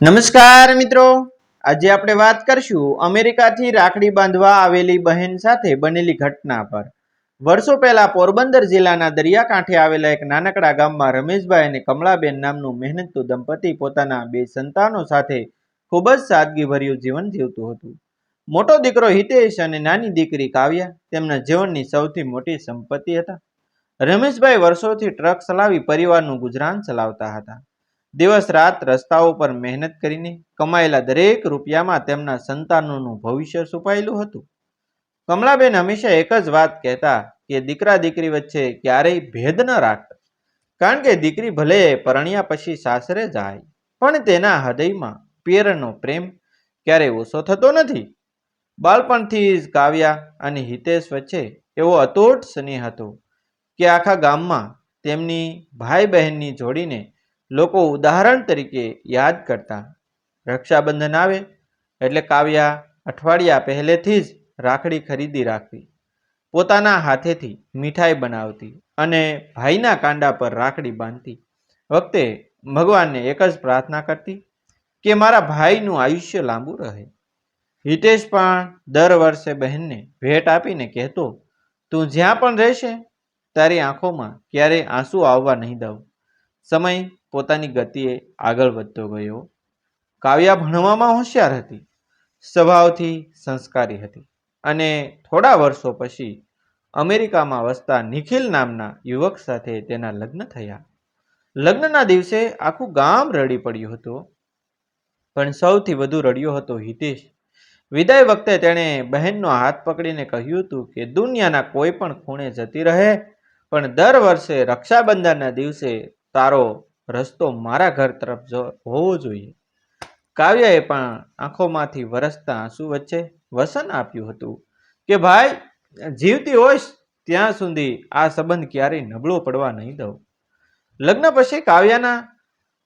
નમસ્કાર મિત્રો, આજે આપણે વાત કરશું અમેરિકાથી રાખડી બાંધવા આવેલી બહેન સાથે બનેલી ઘટના પર। વર્ષો પહેલા પોરબંદર જિલ્લાના દરિયાકાંઠે આવેલા એક નાનકડા ગામમાં રમેશભાઈ અને કમળાબેન નામનું મહેનતુ દંપતી પોતાના બે સંતાનો સાથે ખૂબ જ સાદગીભર્યું જીવન જીવતું હતું। મોટો દીકરો હિતેશ અને નાની દીકરી કાવ્યા તેમના જીવનની સૌથી મોટી સંપત્તિ હતા। રમેશભાઈ વર્ષોથી ટ્રક ચલાવી પરિવારનું ગુજરાન ચલાવતા હતા। દિવસ રાત રસ્તાઓ પર મહેનત કરીને કમાયેલા દરેક રૂપિયામાં તેમના સંતાનોનું ભવિષ્ય છુપાયેલું હતું। કમલાબેન હંમેશા એક જ વાત કહેતા કે દીકરા દીકરી વચ્ચે ક્યારેય ભેદ ન રાખતા, કારણ કે દીકરી ભલે પરણ્યા પછી સાસરે જાય પણ તેના હૃદયમાં પિયરનો પ્રેમ ક્યારેય ઓછો થતો નથી। બાળપણથી જ કાવ્યા અને હિતેશ વચ્ચે એવો અતૂટ સ્નેહ હતો કે આખા ગામમાં તેમની ભાઈ બહેનની જોડીને લોકો ઉદાહરણ તરીકે યાદ કરતા। રક્ષાબંધન આવે એટલે કાવ્યા અઠવાડિયા પહેલેથી જ રાખડી ખરીદી રાખવી, પોતાના હાથેથી મીઠાઈ બનાવતી અને ભાઈના કાંડા પર રાખડી બાંધતી વખતે ભગવાનને એક જ પ્રાર્થના કરતી કે મારા ભાઈનું આયુષ્ય લાંબુ રહે। હિતેશ પણ દર વર્ષે બહેનને ભેટ આપીને કહેતો, તું જ્યાં પણ રહેશે તારી આંખોમાં ક્યારેય આંસુ આવવા નહીં દઉં। સમય પોતાની ગતિએ આગળ વધતો ગયો। કાવ્યા ભણવામાં હોશિયાર હતી, સ્વભાવથી સંસ્કારી હતી અને થોડા વર્ષો પછી અમેરિકામાં વસતા નિખિલ નામના યુવક સાથે તેના લગ્ન થયા। લગ્નના દિવસે આખું ગામ રડી પડ્યું હતું, પણ સૌથી વધુ રડ્યો હતો હિતેશ। વિદાય વખતે તેણે બહેનનો હાથ પકડીને કહ્યું હતું કે દુનિયાના કોઈ પણ ખૂણે જતી રહે પણ દર વર્ષે રક્ષાબંધનના દિવસે તારો રસ્તો મારા ઘર તરફ હોવો જોઈએ। કાવ્યાએ પણ આંખોમાંથી વરસતા આંસુ વચ્ચે વસન આપ્યું હતું કે ભાઈ, જીવતી હોઈશ ત્યાં સુધી આ સંબંધ ક્યારેય નબળો પડવા નહીં દઉં। લગ્ન પછી કાવ્યાના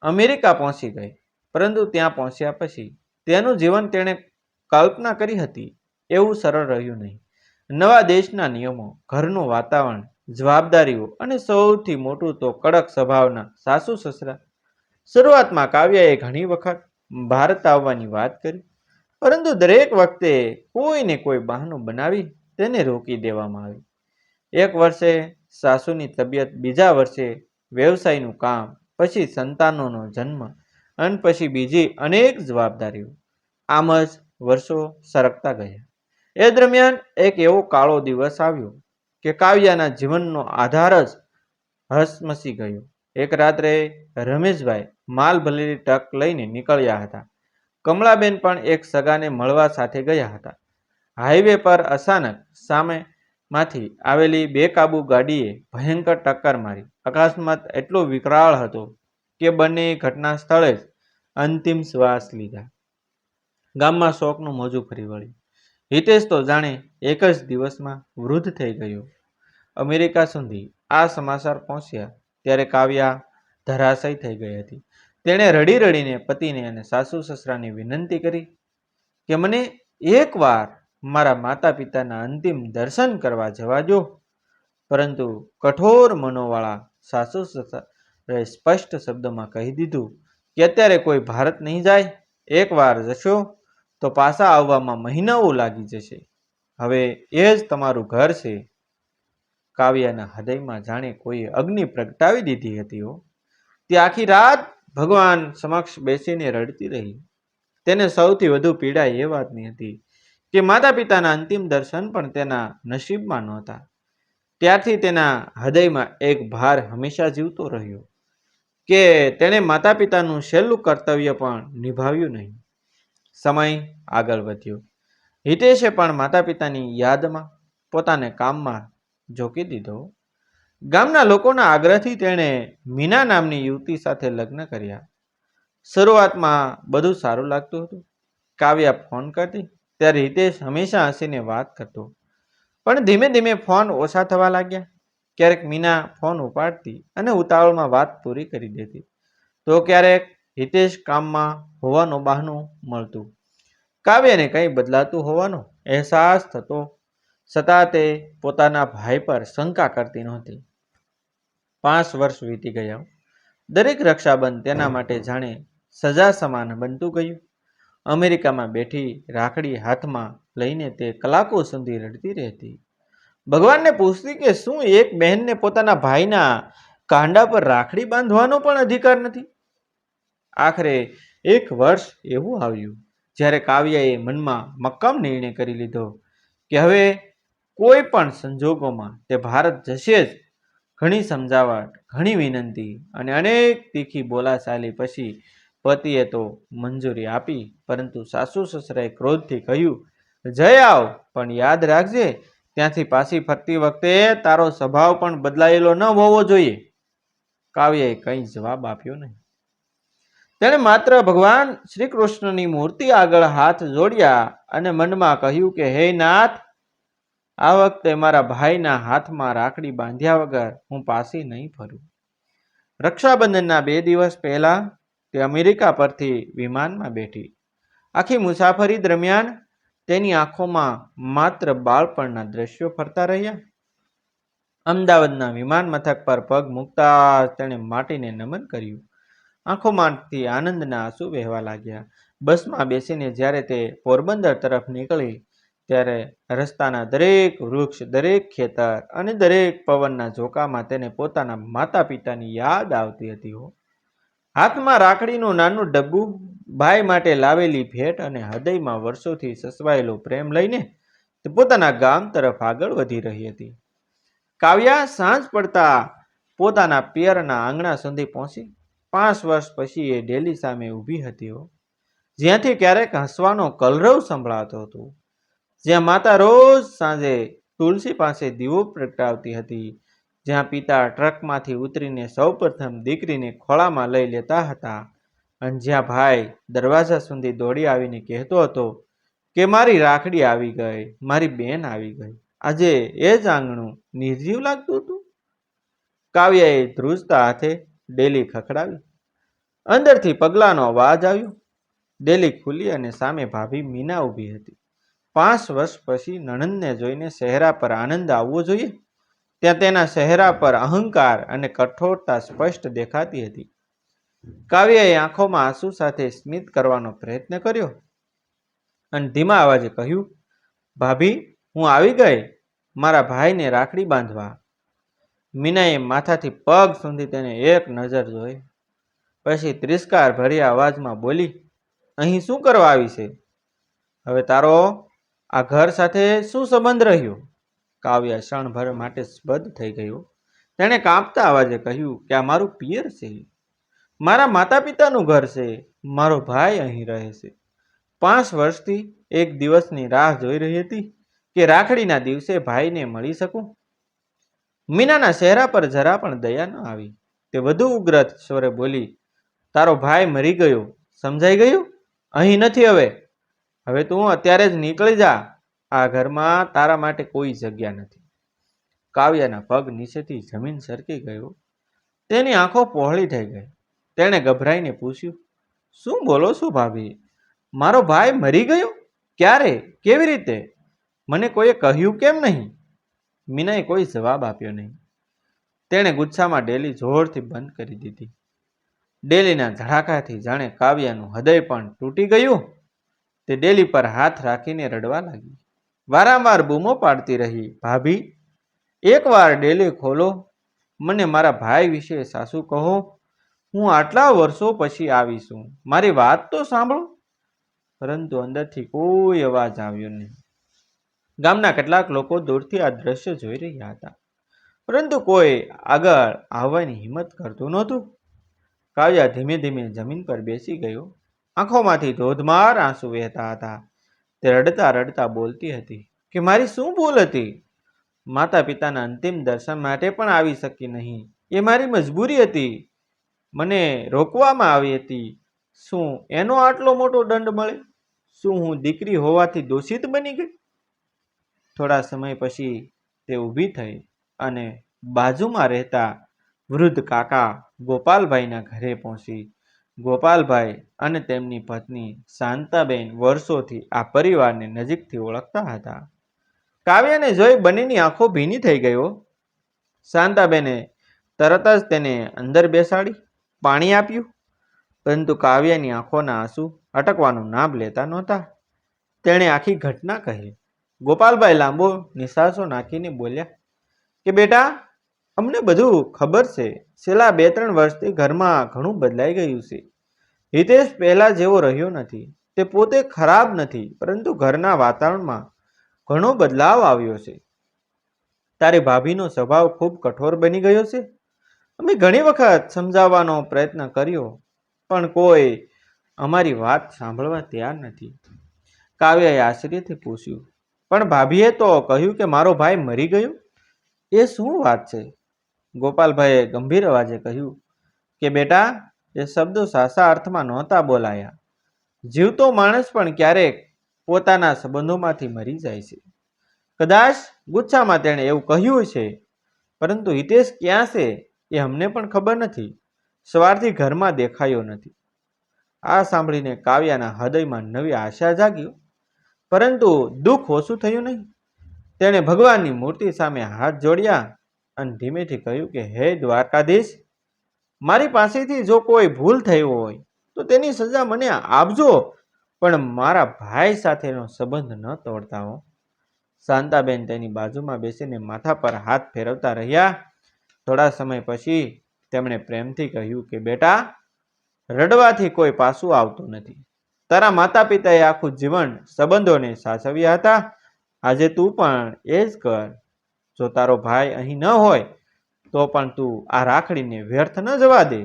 અમેરિકા પહોંચી ગઈ, પરંતુ ત્યાં પહોંચ્યા પછી તેનું જીવન તેણે કલ્પના કરી હતી એવું સરળ રહ્યું નહીં। નવા દેશના નિયમો, ઘરનું વાતાવરણ, જવાબદારીઓ અને સૌથી મોટું તો કડક સ્વભાવના સાસુ સસરા। શરૂઆતમાં કાવ્યાએ ઘણી વખત ભારત આવવાની વાત કરી, પરંતુ દરેક વખતે કોઈને કોઈ બહાનું બનાવી તેને રોકી દેવામાં આવી। એક વર્ષે સાસુની તબિયત, બીજા વર્ષે વ્યવસાયનું કામ, પછી સંતાનોનો જન્મ અને પછી બીજી અનેક જવાબદારીઓ। આમ જ વર્ષો સરકતા ગયા। એ દરમિયાન એક એવો કાળો દિવસ આવ્યો કે કાવ્યાના જીવનનો આધાર જ હસમસી ગયો। એક રાત્રે રમેશભાઈ માલ ભરેલી ટ્રક લઈને નીકળ્યા હતા। કમળાબેન પણ એક સગાને મળવા સાથે ગયા હતા। હાઈવે પર અચાનક સામેમાંથી આવેલી બેકાબુ ગાડીએ ભયંકર ટક્કર મારી। અકસ્માત એટલો વિકરાળ હતો કે બંને ઘટના સ્થળે જ અંતિમ શ્વાસ લીધા। ગામમાં શોકનું મોજું ફરી વળ્યું। હિતેશ તો જાણે એક જ દિવસમાં વૃદ્ધ થઈ ગયો। અમેરિકા સુધી આ સમાચાર પહોંચ્યા ત્યારે કાવ્યા ધરાશયી થઈ ગઈ હતી। તેણે રડી રડીને પતિને અને સાસુ સસરાને વિનંતી કરી કે મને એકવાર મારા માતા પિતાના અંતિમ દર્શન કરવા જવા દો, પરંતુ કઠોર મનોવાળા સાસુ સસરાએ સ્પષ્ટ શબ્દોમાં કહી દીધું કે અત્યારે કોઈ ભારત નહીં જાય, એકવાર જશો તો પાછા આવવામાં મહિનાઓ લાગી જશે, હવે એ જ તમારું ઘર છે। કાવ્યાના હૃદયમાં જાણે કોઈએ અગ્નિ પ્રગટાવી દીધી હતી। તે આખી રાત ભગવાન સમક્ષ બેસીને રડતી રહી। તેને સૌથી વધુ પીડા એ વાતની હતી કે માતા પિતાના અંતિમ દર્શન પણ તેના નસીબમાં નહોતા। ત્યારથી તેના હૃદયમાં એક ભાર હંમેશા જીવતો રહ્યો કે તેણે માતા પિતાનું છેલ્લું કર્તવ્ય પણ નિભાવ્યું નહીં। સમય આગળ વધ્યો। હિતેશે પણ માતા પિતાની યાદમાં પોતાને કામમાં ઝોકી દીધો। ગામના લોકોના આગ્રહથી તેણે મીના નામની યુવતી સાથે લગ્ન કર્યા। શરૂઆતમાં બધું સારું લાગતું હતું। કાવ્યા ફોન કરતી ત્યારે હિતેશ હંમેશા હસીને વાત કરતો, પણ ધીમે ધીમે ફોન ઓછા થવા લાગ્યા। ક્યારેક મીના ફોન ઉપાડતી અને ઉતાવળમાં વાત પૂરી કરી દેતી, તો ક્યારેક હિતેશ કામમાં હોવાનું બહાનું મળતું। કાવ્યાને કંઈ બદલાતું હોવાનો અહેસાસ થતો, છતાં તે પોતાના ભાઈ પર શંકા કરતી નહોતી। 5 વર્ષ વીતી ગયા। દરેક રક્ષાબંધ તેના માટે જાણે સજા સમાન બનતું ગયું. અમેરિકામાં બેઠી રાખડી હાથમાં લઈને તે કલાકો સુધી રડતી રહેતી. ભગવાનને પૂછતી કે શું એક બહેનને પોતાના ભાઈના કાંડા પર રાખડી બાંધવાનો પણ અધિકાર નથી? આખરે એક વર્ષ એવું આવ્યું જ્યારે કાવ્યાએ મનમાં મક્કમ નિર્ણય કરી લીધો કે હવે કોઈ પણ સંજોગોમાં તે ભારત જશે જ. ઘણી સમજાવટ, ઘણી વિનંતી અને અનેક તીખી બોલાચાલી પછી પતિએ તો મંજૂરી આપી, પરંતુ સાસુ સસરાએ ક્રોધથી કહ્યું, જઈ આવ, પણ યાદ રાખજે ત્યાંથી પાછી ફરતી વખતે તારો સ્વભાવ પણ બદલાયેલો ન હોવો જોઈએ. કાવ્યએ કંઈ જવાબ આપ્યો નહીં. તેણે માત્ર ભગવાન શ્રી કૃષ્ણની મૂર્તિ આગળ હાથ જોડ્યા અને મનમાં કહ્યું કે હે નાથ, આ વખતે મારા ભાઈના હાથમાં રાખડી બાંધ્યા વગર હું પાછી નહીં ફરું. રક્ષાબંધનના 2 દિવસ પહેલા તે અમેરિકા પરથી વિમાનમાં બેઠી. આખી મુસાફરી દરમિયાન તેની આંખોમાં માત્ર બાળપણના દ્રશ્યો ફરતા રહ્યા. અમદાવાદના વિમાન મથક પર પગ મૂકતા તેણે માટીને નમન કર્યું. આંખોમાંથી આનંદના આંસુ વહેવા લાગ્યા. બસમાં બેસીને જ્યારે તે પોરબંદર તરફ નીકળી ત્યારે રસ્તાના દરેક વૃક્ષ, દરેક ખેતર અને દરેક પવનના ઝોકામાં તેને પોતાના માતા પિતાની યાદ આવતી હતી. હાથમાં રાખડીનું નાનું ડબ્બું, ભાઈ માટે લાવેલી ભેટ અને હૃદયમાં વર્ષોથી સસવાયેલો પ્રેમ લઈને તે પોતાના ગામ તરફ આગળ વધી રહી હતી. કાવ્યા સાંજ પડતા પોતાના પિયરના આંગણા સુધી પહોંચી. 5 વર્ષ પછી એ ડેલી સામે ઊભી હતી, જ્યાંથી ક્યારેક હસવાનો કલરવ સંભળાતો હતો, જ્યાં માતા રોજ સાંજે તુલસી પાસે દીવો પ્રગટાવતી હતી, જ્યાં પિતા ટ્રકમાંથી ઉતરીને સૌપ્રથમ દીકરીને ખોળામાં લઈ લેતા હતા, અને જ્યાં ભાઈ દરવાજા સુધી દોડી આવીને કહેતો હતો કે મારી રાખડી આવી ગઈ, મારી બેન આવી ગઈ. આજે એ જ આંગણું નિર્જીવ લાગતું હતું. કાવ્યાએ ધ્રુજતા હાથે ડેલી ખખડાવી. અંદરથી પગલાંનો અવાજ આવ્યો. ડેલી ખુલી અને સામે ભાભી મીના ઊભી હતી. 5 વર્ષ પછી નણંદને જોઈને ચહેરા પર આનંદ આવવો જોઈએ, ત્યાં તેના ચહેરા પર અહંકાર અને કઠોરતા સ્પષ્ટ દેખાતી હતી. કાવ્યાએ આંખોમાં આંસુ સાથે સ્મિત કરવાનો પ્રયત્ન કર્યો અને ધીમા અવાજે કહ્યું, ભાભી, હું આવી ગઈ મારા ભાઈને રાખડી બાંધવા. મીનાએ માથાથી પગ સુધી તેને એક નજર જોઈ, પછી તિરસ્કાર ભર્યા અવાજમાં બોલી, અહીં શું કરવા આવી છે? હવે તારો આ ઘર સાથે શું સંબંધ રહ્યો? કાવ્યા ક્ષણભર માટે સ્તબ્ધ થઈ ગયો. તેણે કાંપતા અવાજે કહ્યું કે આ મારું પિયર છે, મારા માતા પિતાનું ઘર છે, મારો ભાઈ અહીં રહે છે. 5 વર્ષથી એક દિવસની રાહ જોઈ રહી હતી કે રાખડીના દિવસે ભાઈને મળી શકું. મીનાના ચહેરા પર જરા પણ દયા ન આવી. તે વધુ ઉગ્ર સ્વરે બોલી, તારો ભાઈ મરી ગયો, સમજાઈ ગયું? અહીં નથી હવે. હવે તું અત્યારે જ નીકળી જા. આ ઘરમાં તારા માટે કોઈ જગ્યા નથી. કાવ્યાના પગ નીચેથી જમીન સરકી ગયો. તેની આંખો પહોળી થઈ ગઈ. તેણે ગભરાઈને પૂછ્યું, શું બોલો છો ભાભી? મારો ભાઈ મરી ગયો? ક્યારે? કેવી રીતે? મને કોઈએ કહ્યું કેમ નહીં? મીનાએ કોઈ જવાબ આપ્યો નહીં. તેણે ગુસ્સામાં ડેલી જોરથી બંધ કરી દીધી. ડેલીના ધડાકાથી જાણે કાવ્યાનું હૃદય પણ તૂટી ગયું. તે ડેલી પર હાથ રાખીને રડવા લાગી. વારંવાર બૂમો પાડતી રહી, ભાભી, એકવાર ડેલી ખોલો, મને મારા ભાઈ વિશે સાસુ કહો. હું આટલા વર્ષો પછી આવી છું, મારી વાત તો સાંભળો. પરંતુ અંદરથી કોઈ અવાજ આવ્યો નહીં. ગામના કેટલાક લોકો દૂરથી આ દ્રશ્ય જોઈ રહ્યા હતા, પરંતુ કોઈ આગળ આવવાની હિંમત કરતું નહોતું. કાવ્યા ધીમે ધીમે જમીન પર બેસી ગયો. આંખોમાંથી ધોધમાર આંસુ વહેતા હતા. તે રડતા રડતા બોલતી હતી કે મારી શું ભૂલ હતી? માતા પિતાના અંતિમ દર્શન માટે પણ આવી શકી નહીં. એ મારી મજબૂરી હતી. મને રોકવામાં આવી હતી. શું એનો આટલો મોટો દંડ મળે? શું હું દીકરી હોવાથી દોષિત બની ગઈ? થોડા સમય પછી તે ઊભી થઈ અને બાજુમાં રહેતા વૃદ્ધ કાકા ગોપાલભાઈના ઘરે પહોંચી. ગોપાલભાઈ અને તેમની પત્ની શાંતાબેન વર્ષોથી આ પરિવારને નજીકથી ઓળખતા હતા. કાવ્યાને જોઈ બંનેની આંખો ભીની થઈ ગયો. શાંતાબેને તરત જ તેને અંદર બેસાડી પાણી આપ્યું, પરંતુ કાવ્યાની આંખોના આંસુ અટકવાનું નામ લેતા નહોતા. તેણે આખી ઘટના કહી. ગોપાલભાઈ લાંબો નિસાસો નાખીને બોલ્યા કે બેટા, અમને બધું ખબર છે. છેલ્લા 2-3 વર્ષથી ઘરમાં ઘણું બદલાઈ ગયું છે. હિતેશ પહેલા જેવો રહ્યો નથી. તે પોતે ખરાબ નથી, પરંતુ ઘરના વાતાવરણમાં ઘણો બદલાવ આવ્યો છે. તારી ભાભીનો સ્વભાવ ખૂબ કઠોર બની ગયો છે. અમે ઘણી વખત સમજાવવાનો પ્રયત્ન કર્યો, પણ કોઈ અમારી વાત સાંભળવા તૈયાર નથી. કાવ્યાએ આશ્ચર્યથી પૂછ્યું, પણ ભાભીએ તો કહ્યું કે મારો ભાઈ મરી ગયો. એ શું વાત છે? ગોપાલભાઈએ ગંભીર અવાજે કહ્યું કે બેટા, એ શબ્દો સાચા અર્થમાં નહોતા બોલાયા. જીવતો માણસ પણ ક્યારેક પોતાના સંબંધોમાંથી મરી જાય છે. કદાચ ગુસ્સામાં તેણે એવું કહ્યું છે, પરંતુ હિતેશ ક્યાં છે એ અમને પણ ખબર નથી. સવારથી ઘરમાં દેખાયો નથી. આ સાંભળીને કાવ્યાના હૃદયમાં નવી આશા જાગ્યો, પરંતુ દુઃખ ઓછું થયું નહીં. તેણે ભગવાનની મૂર્તિ સામે હાથ જોડ્યા અને ધીમેથી કહ્યું કે હે દ્વારકાધીશ, મારી પાસેથી જો કોઈ ભૂલ થઈ હોય તો તેની સજા મને આપજો, પણ મારા ભાઈ સાથેનો સંબંધ ન તોડતા હો. શાંતાબેન તેની બાજુમાં બેસીને માથા પર હાથ ફેરવતા રહ્યા. થોડા સમય પછી તેમણે પ્રેમથી કહ્યું કે બેટા, રડવાથી કોઈ પાછું આવતું નથી. તારા માતા પિતાએ આખું જીવન સંબંધોને સાચવ્યા હતા. આજે તું પણ એ જ કર. જો તારો ભાઈ અહીં ન હોય તો પણ તું આ રાખડીને વ્યર્થ ન જવા દે.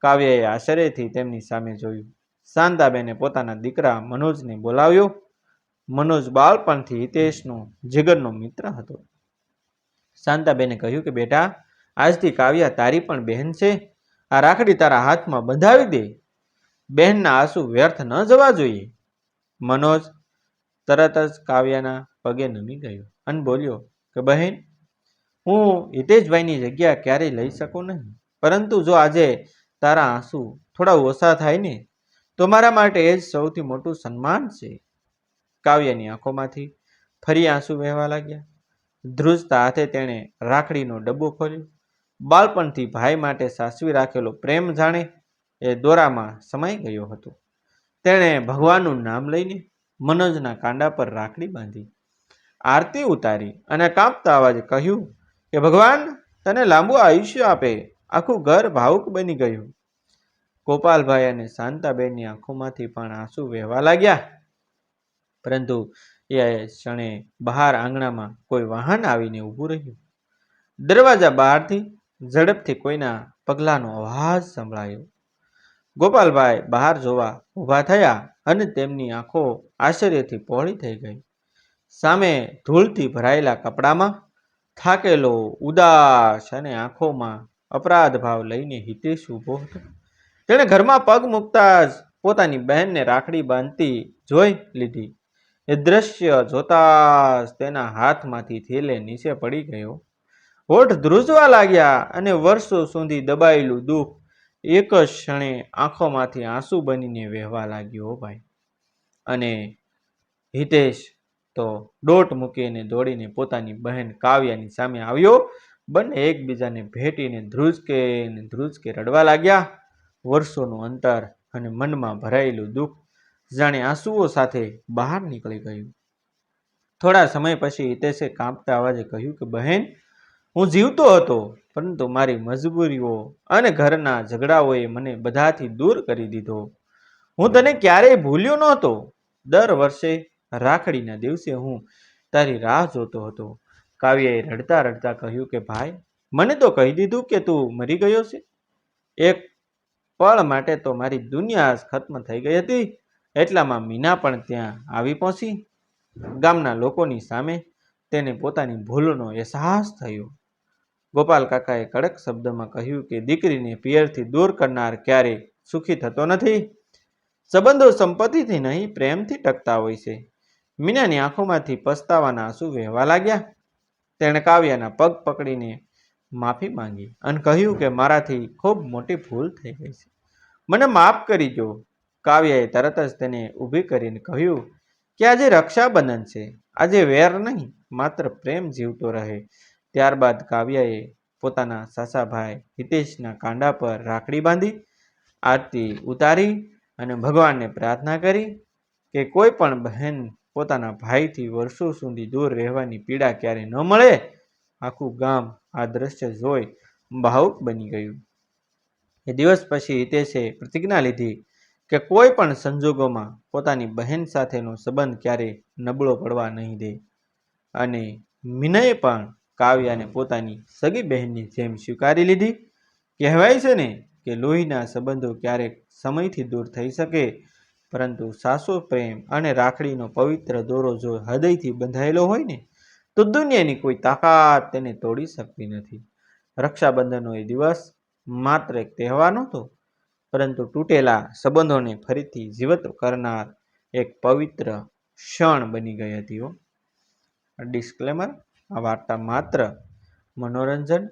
કાવ્યાએ આશ્ચર્યથી તેમની સામે જોયું. શાંતાબેને પોતાના દીકરા મનોજને બોલાવ્યો. મનોજ બાળપણથી હિતેશનો જીગરનો મિત્ર હતો. શાંતાબેને કહ્યું કે બેટા, આજથી કાવ્યા તારી પણ બહેન છે. આ રાખડી તારા હાથમાં બંધાવી દે. બહેનના આંસુ વ્યર્થ ન જવા જોઈએ. મનોજ તરત જ કાવ્યાના પગે નમી ગયો અને બોલ્યો કે બહેન, હું હિતેશભાઈની જગ્યા ક્યારેય લઈ શકું નહીં, પરંતુ જો આજે તારા આંસુ થોડા ઓછા થાય ને તો મારા માટે એ જ સૌથી મોટું સન્માન છે. કાવ્યાની આંખોમાંથી ફરી આંસુ વહેવા લાગ્યા. ધ્રુજતા હાથે તેણે રાખડીનો ડબ્બો ખોલ્યો. બાળપણથી ભાઈ માટે સાચવી રાખેલો પ્રેમ જાણે એ દોરામાં સમાઈ ગયો હતો. તેણે ભગવાનનું નામ લઈને મનોજના કાંડા પર રાખડી બાંધી, આરતી ઉતારી અને કાંપતા અવાજે કહ્યું કે ભગવાન તને લાંબુ આયુષ્ય આપે. આખું ઘર ભાવુક બની ગયું. ગોપાલભાઈ અને શાંતાબેનની આંખોમાંથી પણ આંસુ વહેવા લાગ્યા. પરંતુ એ ક્ષણે બહાર આંગણામાં કોઈ વાહન આવીને ઊભું રહ્યું. દરવાજા બહારથી ઝડપથી કોઈના પગલાંનો અવાજ સંભળાયો. ગોપાલભાઈ બહાર જોવા ઊભા થયા અને તેમની આંખો આશ્ચર્યથી પહોળી થઈ ગઈ. સામે ધૂળથી ભરાયેલા કપડામાં થાકેલો, ઉદાસ અને આંખોમાં અપરાધ ભાવ લઈને હિતેશ ઊભો હતો. તેણે ઘરમાં પગ મૂકતા જ પોતાની બહેનને રાખડી બાંધતી જોઈ લીધી. એ દ્રશ્ય જોતા જ તેના હાથમાંથી થેલે નીચે પડી ગયો. હોઠ ધ્રુજવા લાગ્યા અને વર્ષો સુધી દબાયેલું દુઃખ એક જ ક્ષણે આંખોમાંથી આંસુ બનીને વહેવા લાગ્યો ભાઈ. અને હિતેશ તો દોટ મૂકીને દોડીને પોતાની બહેન કાવ્યાની સામે આવ્યો. બંને એકબીજાને ભેટીને ધ્રુજકે રડવા લાગ્યા. વર્ષોનું અંતર અને મનમાં ભરાયેલું દુઃખ જાણે આંસુઓ સાથે બહાર નીકળી ગયું. થોડા સમય પછી હિતેશે કાંપતા અવાજે કહ્યું કે બહેન, હું જીવતો હતો, પરંતુ મારી મજબૂરીઓ અને ઘરના ઝઘડાઓએ મને બધાથી દૂર કરી દીધો. હું તને ક્યારેય ભૂલ્યો નહોતો. દર વર્ષે રાખડીના દિવસે હું તારી રાહ જોતો હતો. કાવ્યાએ રડતા રડતા કહ્યું કે ભાઈ, મને તો કહી દીધું કે તું મરી ગયો છે. એક પળ માટે તો મારી દુનિયા જ ખત્મ થઈ ગઈ હતી. એટલામાં મીના પણ ત્યાં આવી પહોંચી. ગામના લોકોની સામે તેને પોતાની ભૂલનો અહેસાસ થયો. ગોપાલ કાકાએ કડક શબ્દમાં કહ્યું કે દીકરીને પિયરથી દૂર કરનાર ક્યારેય સુખી થતો નથી. સંબંધો સંપત્તિથી નહીં, પ્રેમથી ટકતા હોય છે. મીનાની આંખોમાંથી પસ્તાવાના આંસુ વહેવા લાગ્યા. તેણે કાવ્યાના પગ પકડીને માફી માંગી અને કહ્યું કે મારાથી ખૂબ મોટી ભૂલ થઈ ગઈ છે, મને માફ કરી દો. કાવ્યાએ તરત જ તેને ઊભી કરીને કહ્યું કે આજે રક્ષાબંધન છે. આજે વેર નહીં, માત્ર પ્રેમ જીવતો રહે. ત્યારબાદ કાવ્યાએ પોતાના સાસા ભાઈ હિતેશના કાંડા પર રાખડી બાંધી આરતી ઉતારી અને ભગવાનને પ્રાર્થના કરી કે કોઈ પણ બહેન પોતાના ભાઈથી વર્ષો સુધી દૂર રહેવાની પીડા ક્યારે ન મળે. આખું ગામ આ દ્રશ્ય જોઈ ભાવુક બની ગયું. એ દિવસ પછી હિતેશે પ્રતિજ્ઞા લીધી કે કોઈ પણ સંજોગોમાં પોતાની બહેન સાથેનો સંબંધ ક્યારેય નબળો પડવા નહીં દે. અને મીનયે પણ કાવ્યાને પોતાની સગી બહેનની જેમ સ્વીકારી લીધી. કહેવાય છે ને કે લોહીના સંબંધો ક્યારેક સમયથી દૂર થઈ શકે, પરંતુ સાસુ પ્રેમ અને રાખડીનો પવિત્ર દોરો જો હૃદયથી બંધાયેલો હોય ને, તો દુનિયાની કોઈ તાકાત તેને તોડી શકતી નથી. રક્ષાબંધનનો એ દિવસ માત્ર એક તહેવાર નહોતો, પરંતુ તૂટેલા સંબંધોને ફરીથી જીવંત કરનાર એક પવિત્ર ક્ષણ બની ગઈ હતી. ડિસ્ક્લેમર: આ વાર્તા માત્ર મનોરંજન,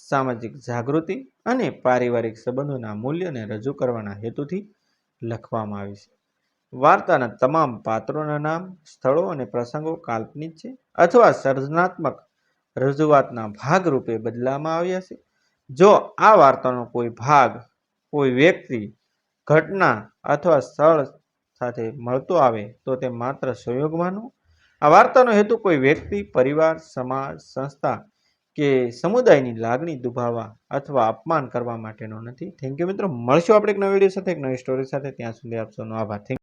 સામાજિક જાગૃતિ અને પારિવારિક સંબંધોના મૂલ્યને રજૂ કરવાના હેતુથી લખવામાં આવી છે. વાર્તાના તમામ પાત્રોના નામ, સ્થળો અને પ્રસંગો કાલ્પનિક છે અથવા સર્જનાત્મક રજૂઆતના ભાગરૂપે બદલવામાં આવ્યા છે. જો આ વાર્તાનો કોઈ ભાગ કોઈ વ્યક્તિ, ઘટના અથવા સ્થળ સાથે મળતો આવે તો તે માત્ર સંયોગ માનો. આ વાર્તાનો હેતુ કોઈ વ્યક્તિ, પરિવાર, સમાજ, સંસ્થા કે સમુદાયની લાગણી દુભાવવા અથવા અપમાન કરવા માટેનો નથી. થેન્ક યુ મિત્રો. મળશું આપણે એક નવા વિડીયો સાથે, એક નવી સ્ટોરી સાથે. ત્યાં સુધી આપ સૌનો આભાર.